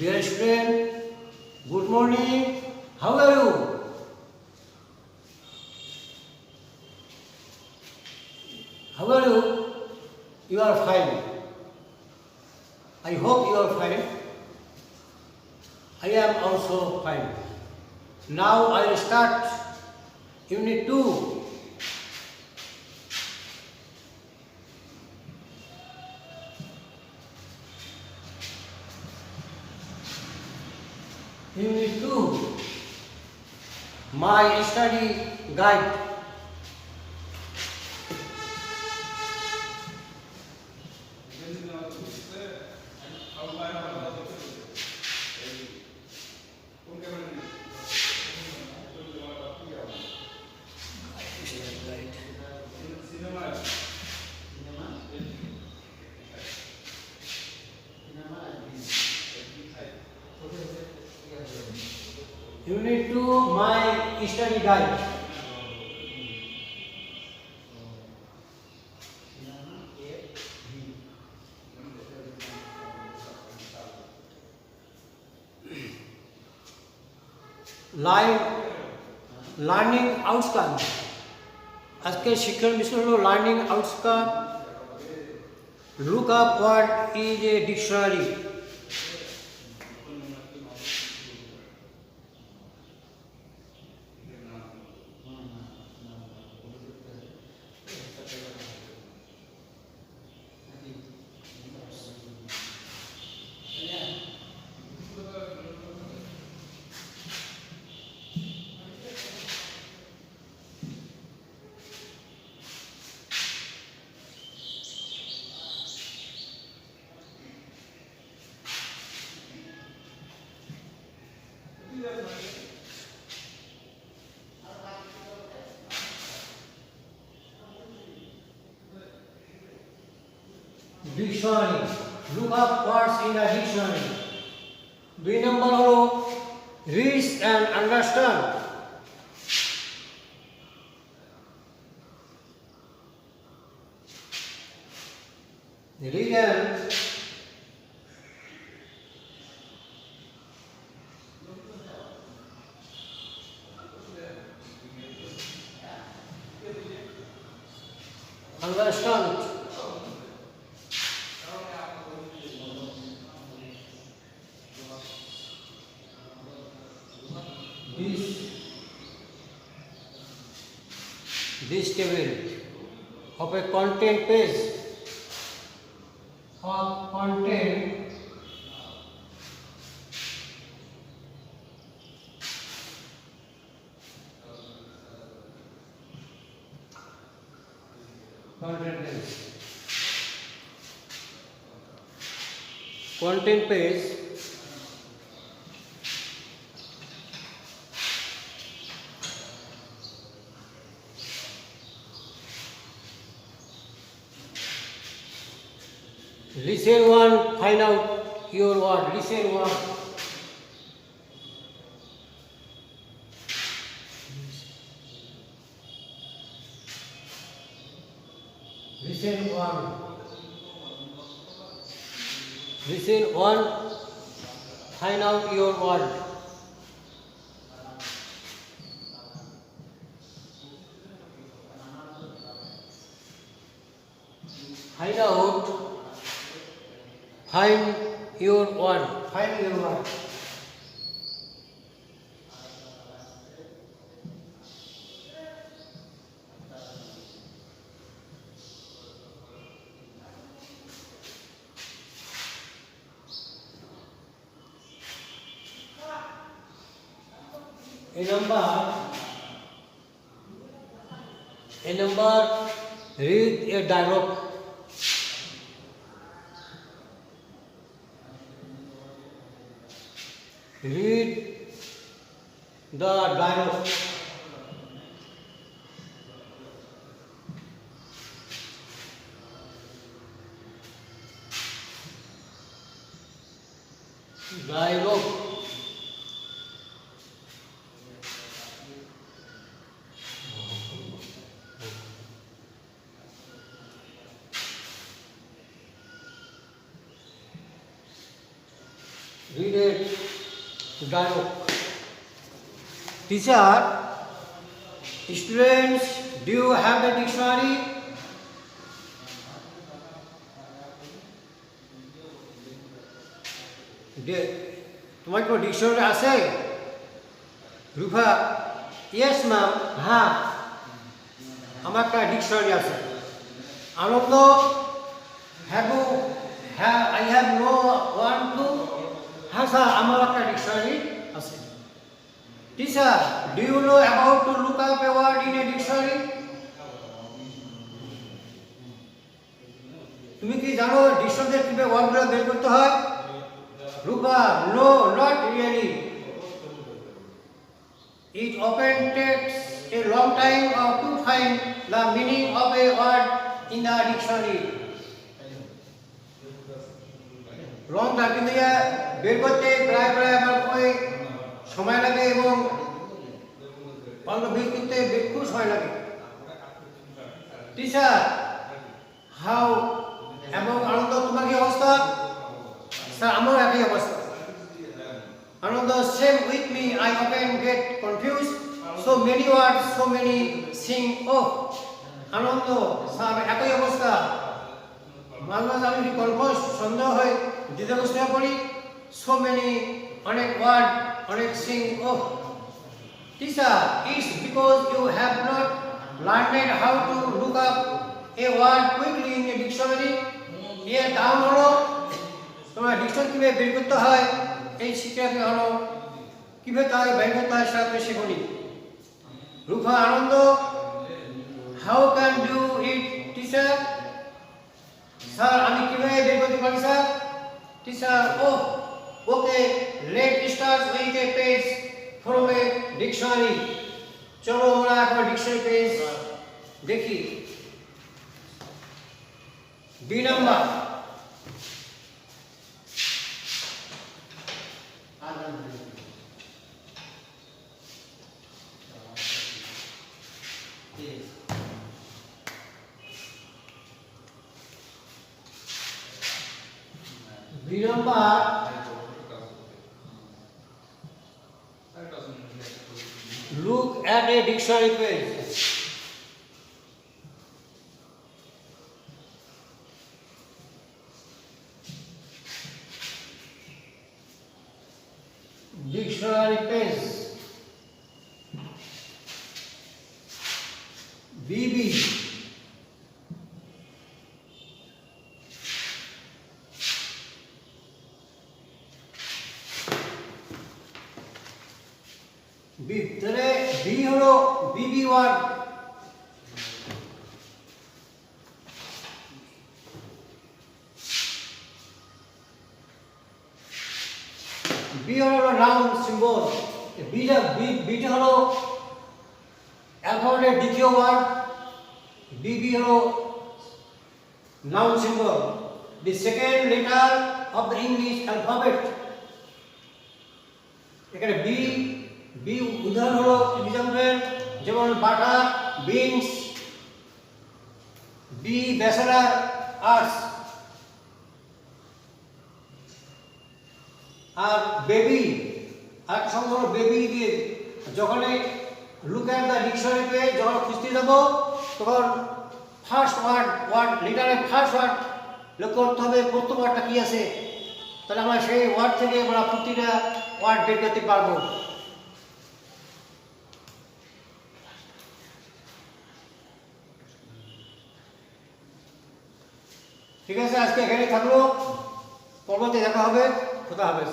Dear student, good morning. How are you? How are you? You are fine. I hope you are fine. I am also fine. Now I will start Unit 2. Unit 2. My study guide. Unit 2, my study guide. Learning outcome. আজকে শিক্ষণ বিষয় হলো learning outcome. Look up word is a dictionary. Dictionary. Look up words in the dictionary. 2 number হলো read and understand. Read and understand. This table of a content page of content page listen one, find out your word. Listen one. Listen one. Listen one, find out your word. Find out. Find your word. Find your word. A number read a dialogue. Read the dialogue. Dialogue. read a dialogue. Teacher, students, do you have the dictionary? তোমার কোনো dictionary আছে? রূপা, yes ma'am, হ্যাঁ আমার একটা dictionary আছে। Anand, I have no one too, হ্যাঁ sir আমার একটা ডিকশনারি আছে। Teacher, do you know about to look up a word in a dictionary? তুমি কি জানো ডিকশনারিতে কিভাবে ওয়ার্ডগুলো বের করতে হয়? Rupa, no not really, it often takes a long time to find the meaning of a word in the dictionary. Long time কিন্তু বের করতে প্রায় আমার সময় লাগে এবং অন্য বের করতে খুব সময় লাগে। টিচার, হাউ, এবং আনন্দ তোমার কি অবস্থা? স্যার আমার একই অবস্থা। আনন্দ, same with me, I often get confused, so many words, so many things. Oh, Ananda, sir একই অবস্থা। মাঝে মাঝে আমি কনফিউজ, সন্দেহ হয়, দ্বিধাগ্রস্ত হয়ে পড়ি। so many, অনেক ওয়ার্ড, অনেক থিং। ও teacher, it's because you have not learned how to look up a word quickly in a dictionary. এর কারণ হলো তোমার ডিকশনারি কিভাবে বের করতে হয় এই শিক্ষাকে হলো কিভাবে তাই বের করতে হয় সেটা তুমি শেখনি। Rupa, Anand, how can do it teacher? Sir আমি কিভাবে বের করতে পারি sir? Teacher, oh okay, let start with a page from a dictionary. চলো আমরা এখন ডিকশনারি পেজ দেখি। B number, look at a dictionary page. Dictionary page. BB. তাহলে বি হলো বিবি ওয়ার্ড। বি হলো নাউন সিম্বল। বিটা হলো অ্যালফাবেটের দ্বিতীয় ওয়ার্ড। বিবি হলো noun symbol, the second letter of the English alphabet. এখানে বি উদাহরণ হলো এক্সাম্পল, যেমন butter, beans. B bachelor arts. আর বেবি, আর সঙ্গে হলো বেবি দিয়ে যখনই look at the dictionary page, যখন খুঁজতে যাব তখন ফার্স্ট ওয়ার্ড লিটারের ফার্স্ট ওয়ার্ড লক্ষ্য করতে হবে প্রথম ওয়ার্ডটা কী আছে। তাহলে আমরা সেই ওয়ার্ড থেকে আমরা প্রতিটা ওয়ার্ড বের করতে পারবো। ঠিক আছে, আজকে এখানেই থাকলো, পরবর্তী দেখা হবে। খোদা হাফেজ।